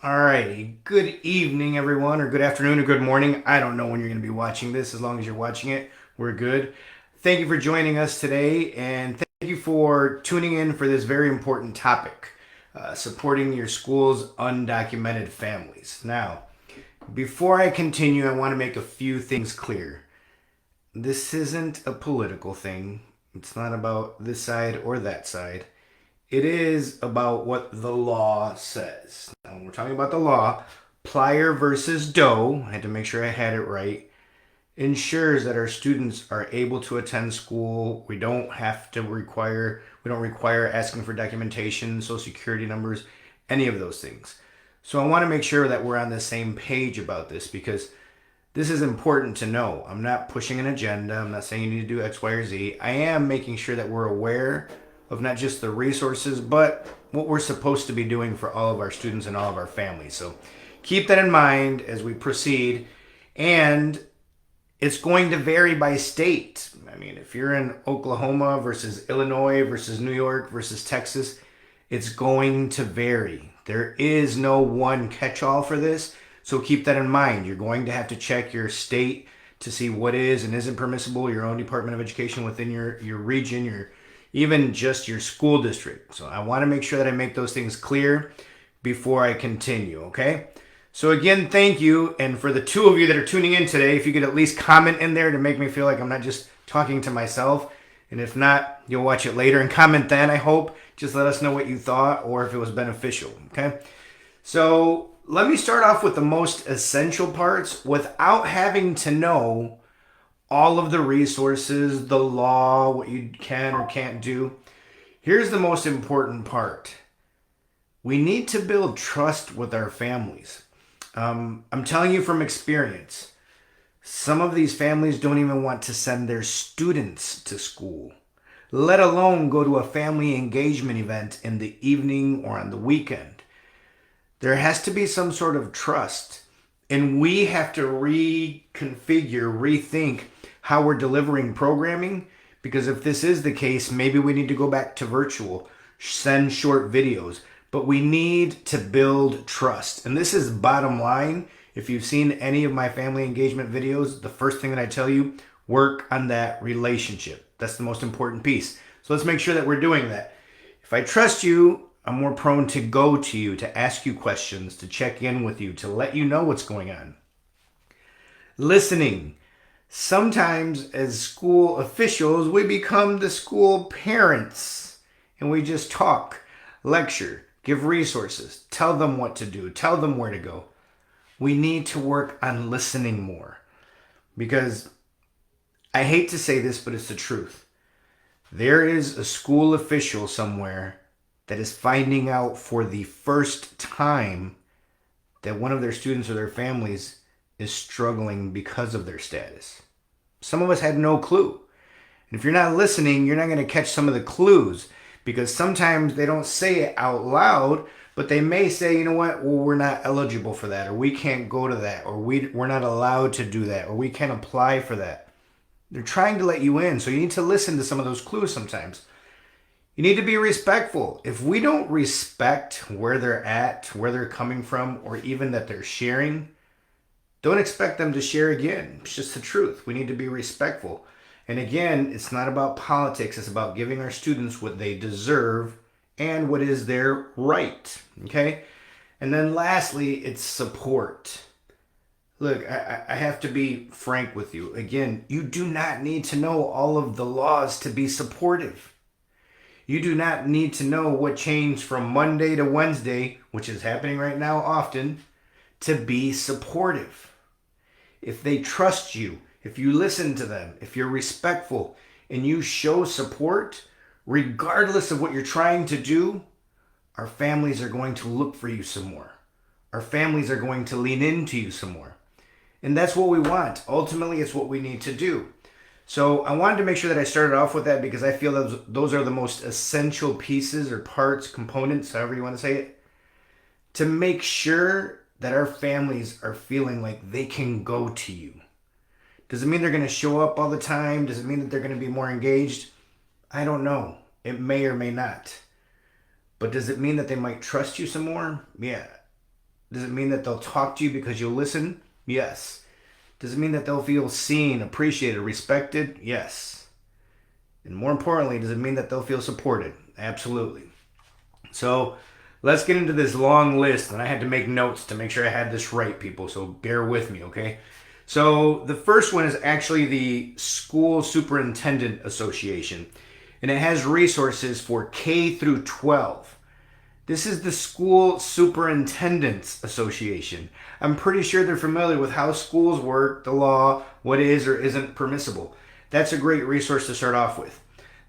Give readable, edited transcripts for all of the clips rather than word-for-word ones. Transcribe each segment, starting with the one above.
Alrighty, good evening, everyone, or good afternoon, or good morning. I don't know when you're going to be watching this. As long as you're watching it, we're good. Thank you for joining us today, and thank you for tuning in for this very important topic supporting your school's undocumented families. Now, before I continue, I want to make a few things clear. This isn't a political thing, it's not about this side or that side. It is about what the law says. Now, when we're talking about the law, Plier versus Doe, I had to make sure I had it right, ensures that our students are able to attend school. We don't require asking for documentation, social security numbers, any of those things. So I want to make sure that we're on the same page about this because this is important to know. I'm not pushing an agenda. I'm not saying you need to do X, Y, or Z. I am making sure that we're aware of not just the resources, but what we're supposed to be doing for all of our students and all of our families. So keep that in mind as we proceed. And it's going to vary by state. I mean, if you're in Oklahoma versus Illinois versus New York versus Texas, it's going to vary. There is no one catch all for this. So keep that in mind. You're going to have to check your state to see what is and isn't permissible, your own Department of Education within your region, even just your school district. So I want to make sure that I make those things clear before I continue, okay? So again, thank you. And for the two of you that are tuning in today, if you could at least comment in there to make me feel like I'm not just talking to myself. And if not, you'll watch it later and comment then, I hope. Just let us know what you thought or if it was beneficial, okay? So let me start off with the most essential parts without having to know all of the resources, the law, what you can or can't do. Here's the most important part. We need to build trust with our families. I'm telling you from experience, some of these families don't even want to send their students to school, let alone go to a family engagement event in the evening or on the weekend. There has to be some sort of trust, and we have to rethink how we're delivering programming, because if this is the case, maybe we need to go back to virtual, send short videos, but we need to build trust. And this is bottom line. If you've seen any of my family engagement videos, the first thing that I tell you, work on that relationship. That's the most important piece. So let's make sure that we're doing that. If I trust you, I'm more prone to go to you, to ask you questions, to check in with you, to let you know what's going on. Listening. Sometimes as school officials, we become the school parents and we just talk, lecture, give resources, tell them what to do, tell them where to go. We need to work on listening more because I hate to say this, but it's the truth. There is a school official somewhere that is finding out for the first time that one of their students or their families is struggling because of their status. Some of us had no clue. And if you're not listening, you're not going to catch some of the clues because sometimes they don't say it out loud, but they may say, you know what, well, we're not eligible for that, or we can't go to that, or we're not allowed to do that, or we can't apply for that. They're trying to let you in, so you need to listen to some of those clues sometimes. You need to be respectful. If we don't respect where they're at, where they're coming from, or even that they're sharing, don't expect them to share again. It's just the truth. We need to be respectful. And again, it's not about politics. It's about giving our students what they deserve and what is their right. Okay? And then lastly, it's support. Look, I have to be frank with you. Again, you do not need to know all of the laws to be supportive. You do not need to know what changed from Monday to Wednesday, which is happening right now often, to be supportive. If they trust you, if you listen to them, if you're respectful, and you show support, regardless of what you're trying to do, our families are going to look for you some more. Our families are going to lean into you some more. And that's what we want. Ultimately, it's what we need to do. So I wanted to make sure that I started off with that because I feel those are the most essential pieces or parts, components, however you want to say it, to make sure that our families are feeling like they can go to you. Does it mean they're going to show up all the time? Does it mean that they're going to be more engaged? I don't know. It may or may not. But does it mean that they might trust you some more? Yeah. Does it mean that they'll talk to you because you'll listen? Yes. Does it mean that they'll feel seen, appreciated, respected? Yes. And more importantly, does it mean that they'll feel supported? Absolutely. So let's get into this long list. And I had to make notes to make sure I had this right, people. So bear with me, okay? So the first one is actually the School Superintendent Association. And it has resources for K through 12. This is the School Superintendents Association. I'm pretty sure they're familiar with how schools work, the law, what is or isn't permissible. That's a great resource to start off with.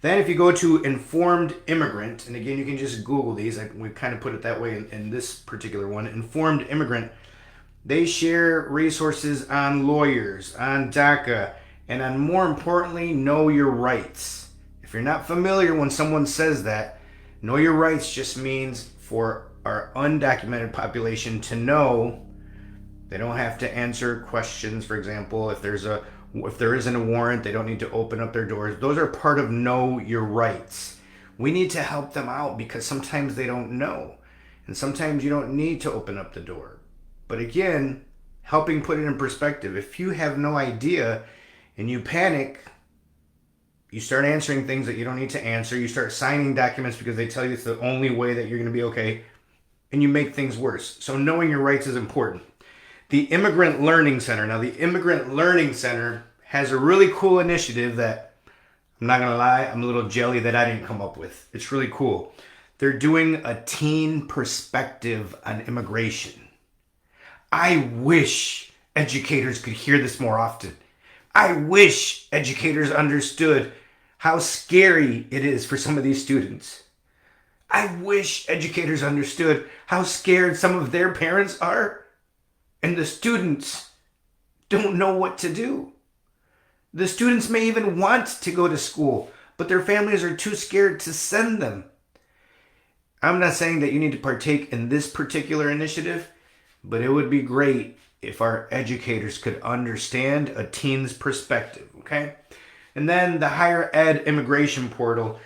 Then if you go to Informed Immigrant, and again, you can just Google these. We kind of put it that way in this particular one. Informed Immigrant, they share resources on lawyers, on DACA, and on, more importantly, know your rights. If you're not familiar when someone says that, know your rights just means for our undocumented population to know they don't have to answer questions. For example, if there isn't a warrant, they don't need to open up their doors. Those are part of know your rights. We need to help them out because sometimes they don't know. And sometimes you don't need to open up the door. But again, helping put it in perspective. If you have no idea and you panic, you start answering things that you don't need to answer. You start signing documents because they tell you it's the only way that you're going to be okay. And you make things worse. So knowing your rights is important. The Immigrant Learning Center. Now, the Immigrant Learning Center has a really cool initiative that, I'm not going to lie, I'm a little jelly that I didn't come up with. It's really cool. They're doing a teen perspective on immigration. I wish educators could hear this more often. I wish educators understood how scary it is for some of these students. I wish educators understood how scared some of their parents are, and the students don't know what to do. The students may even want to go to school, but their families are too scared to send them. I'm not saying that you need to partake in this particular initiative, but it would be great if our educators could understand a teen's perspective, okay? And then the Higher Ed Immigration Portal,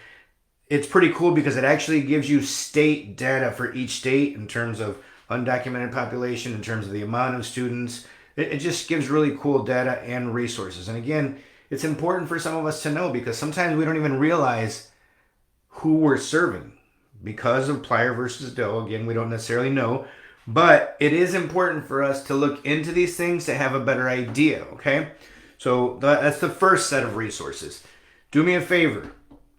it's pretty cool because it actually gives you state data for each state in terms of undocumented population, in terms of the amount of students. It just gives really cool data and resources. And again, it's important for some of us to know because sometimes we don't even realize who we're serving because of Plier versus Doe. Again, we don't necessarily know, but it is important for us to look into these things to have a better idea, okay? So that's the first set of resources. Do me a favor.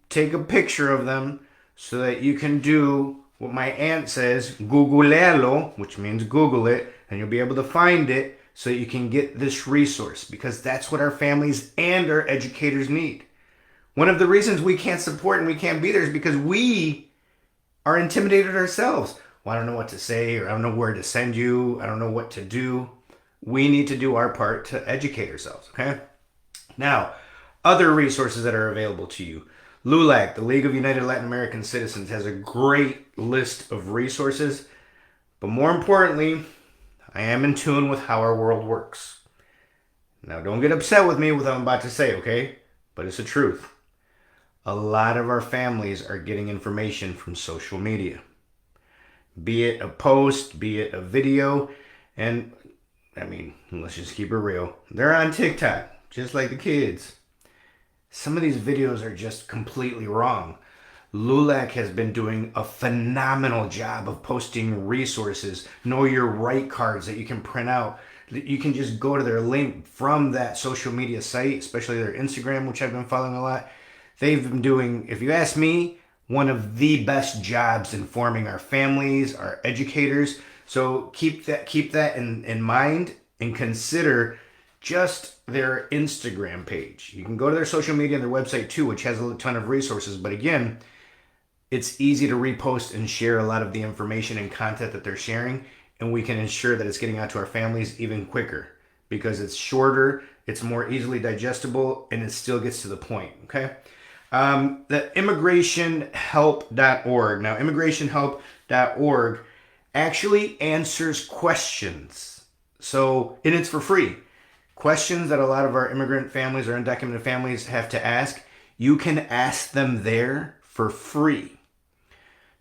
Take a picture of them so that you can do what my aunt says, Googlealo, which means Google it, and you'll be able to find it so you can get this resource because that's what our families and our educators need. One of the reasons we can't support and we can't be there is because we are intimidated ourselves. Well, I don't know what to say, or I don't know where to send you. I don't know what to do. We need to do our part to educate ourselves, okay? Now, other resources that are available to you. LULAC, the League of United Latin American Citizens, has a great list of resources. But more importantly, I am in tune with how our world works. Now, don't get upset with me with what I'm about to say, okay? But it's the truth. A lot of our families are getting information from social media. Be it a post, be it a video, and I mean, let's just keep it real. They're on TikTok, just like the kids. Some of these videos are just completely wrong. LULAC has been doing a phenomenal job of posting resources, know your right cards that you can print out. You can just go to their link from that social media site, especially their Instagram, which I've been following a lot. They've been doing, if you ask me, one of the best jobs informing our families, our educators. So keep that in mind and consider just their Instagram page. You can go to their social media and their website too, which has a ton of resources. But again, it's easy to repost and share a lot of the information and content that they're sharing. And we can ensure that it's getting out to our families even quicker because it's shorter, it's more easily digestible, and it still gets to the point, okay? The immigrationhelp.org. Now, immigrationhelp.org actually answers questions. So, and it's for free. Questions that a lot of our immigrant families or undocumented families have to ask, you can ask them there for free.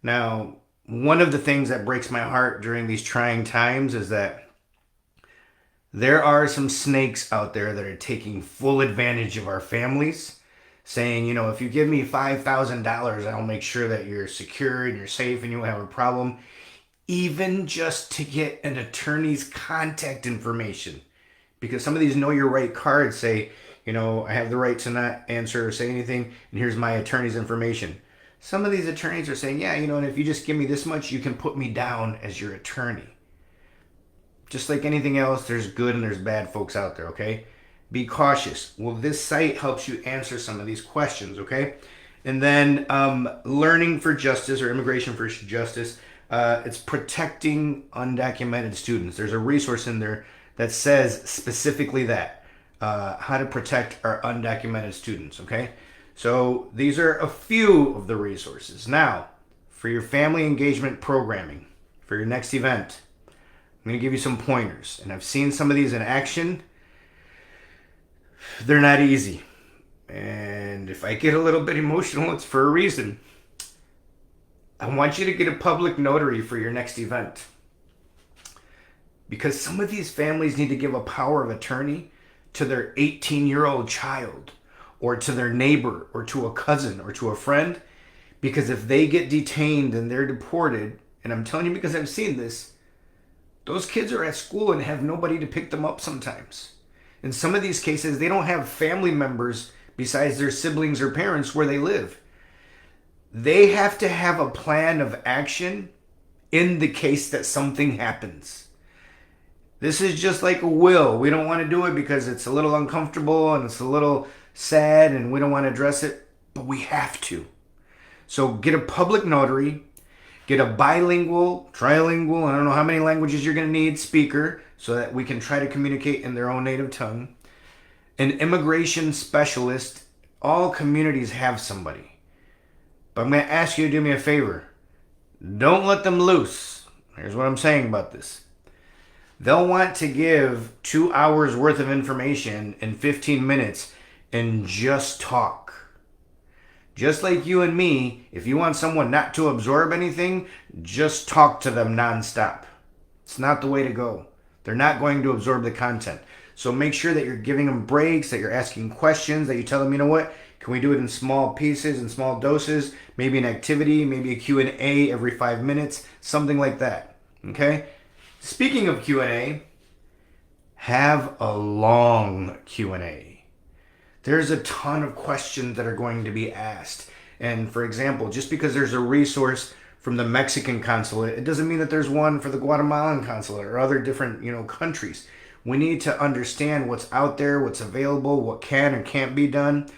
Now, one of the things that breaks my heart during these trying times is that there are some snakes out there that are taking full advantage of our families, saying, if you give me $5,000, I'll make sure that you're secure and you're safe and you won't have a problem, even just to get an attorney's contact information. Because some of these know your right cards say, I have the right to not answer or say anything, and here's my attorney's information. Some of these attorneys are saying, yeah, and if you just give me this much, you can put me down as your attorney. Just like anything else, there's good and there's bad folks out there, okay? Be cautious. Well, this site helps you answer some of these questions, okay? And then Learning for Justice or Immigration for Justice, it's protecting undocumented students. There's a resource in there that says specifically that, how to protect our undocumented students, okay? So these are a few of the resources. Now, for your family engagement programming, for your next event, I'm going to give you some pointers. And I've seen some of these in action. They're not easy. And if I get a little bit emotional, it's for a reason. I want you to get a public notary for your next event. Because some of these families need to give a power of attorney to their 18-year-old child, or to their neighbor, or to a cousin, or to a friend. Because if they get detained and they're deported, and I'm telling you because I've seen this, those kids are at school and have nobody to pick them up sometimes. In some of these cases, they don't have family members besides their siblings or parents where they live. They have to have a plan of action in the case that something happens. This is just like a will. We don't want to do it because it's a little uncomfortable and it's a little sad and we don't want to address it, but we have to. So get a public notary, get a bilingual, trilingual, I don't know how many languages you're going to need, speaker, so that we can try to communicate in their own native tongue. An immigration specialist. All communities have somebody. But I'm going to ask you to do me a favor. Don't let them loose. Here's what I'm saying about this. They'll want to give 2 hours worth of information in 15 minutes and just talk. Just like you and me, if you want someone not to absorb anything, just talk to them nonstop. It's not the way to go. They're not going to absorb the content. So make sure that you're giving them breaks, that you're asking questions, that you tell them, you know what, can we do it in small pieces, in small doses, maybe an activity, maybe a Q&A every 5 minutes, something like that, okay? Speaking of Q&A, have a long Q&A. There's a ton of questions that are going to be asked. And for example, just because there's a resource from the Mexican consulate, it doesn't mean that there's one for the Guatemalan consulate or other different, countries. We need to understand what's out there, what's available, what can or can't be done.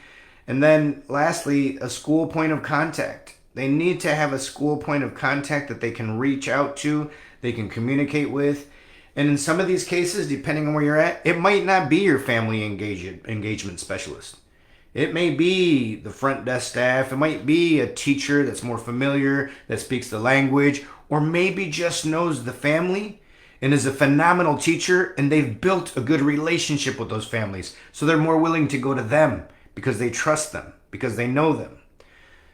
And then lastly, a school point of contact. They need to have a school point of contact that they can reach out to, they can communicate with. And in some of these cases, depending on where you're at, it might not be your family engagement specialist. It may be the front desk staff. It might be a teacher that's more familiar, that speaks the language, or maybe just knows the family and is a phenomenal teacher, and they've built a good relationship with those families. So they're more willing to go to them because they trust them, because they know them.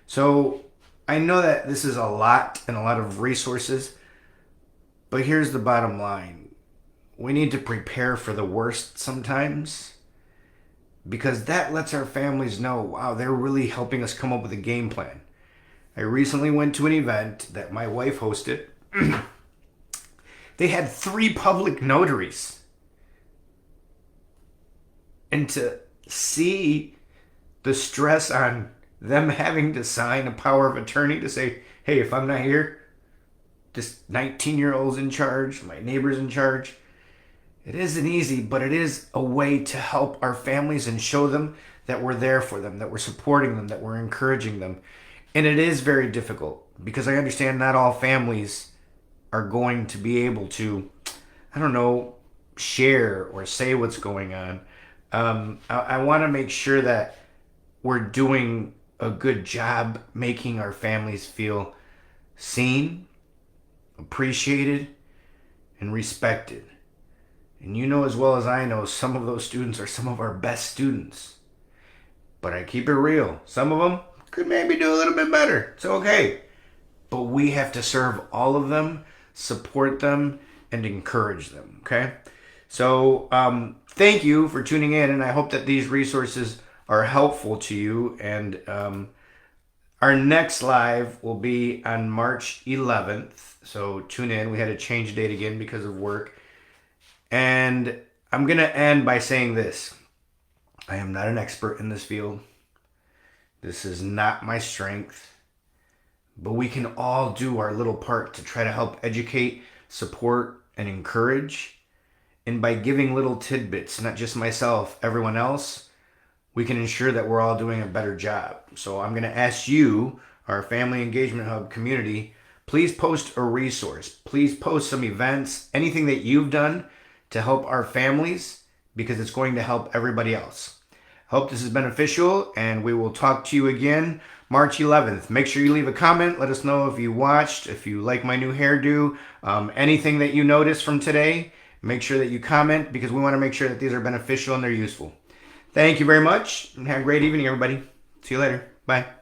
So I know that this is a lot and a lot of resources, but here's the bottom line. We need to prepare for the worst sometimes, because that lets our families know, wow, they're really helping us come up with a game plan. I recently went to an event that my wife hosted. They had 3 public notaries. And to see the stress on them having to sign a power of attorney to say, hey, if I'm not here, this 19-year-old's in charge, my neighbor's in charge. It isn't easy, but it is a way to help our families and show them that we're there for them, that we're supporting them, that we're encouraging them. And it is very difficult because I understand not all families are going to be able to, share or say what's going on. I want to make sure that we're doing a good job making our families feel seen, appreciated, and respected. And you know as well as I know, some of those students are some of our best students. But I keep it real. Some of them could maybe do a little bit better. It's okay. but we have to serve all of them, support them, and encourage them. Okay? So thank you for tuning in, and I hope that these resources are helpful to you. And our next live will be on March 11th. So tune in. We had to change date again because of work. And I'm going to end by saying this. I am not an expert in this field. This is not my strength. But we can all do our little part to try to help educate, support, and encourage. And by giving little tidbits, not just myself, everyone else, we can ensure that we're all doing a better job. So I'm going to ask you, our Family Engagement Hub community, please post a resource. Please post some events, anything that you've done to help our families, because it's going to help everybody else. Hope this is beneficial, and we will talk to you again March 11th. Make sure you leave a comment. Let us know if you watched, if you like my new hairdo, anything that you noticed from today. Make sure that you comment, because we want to make sure that these are beneficial and they're useful. Thank you very much, and have a great evening, everybody. See you later. Bye.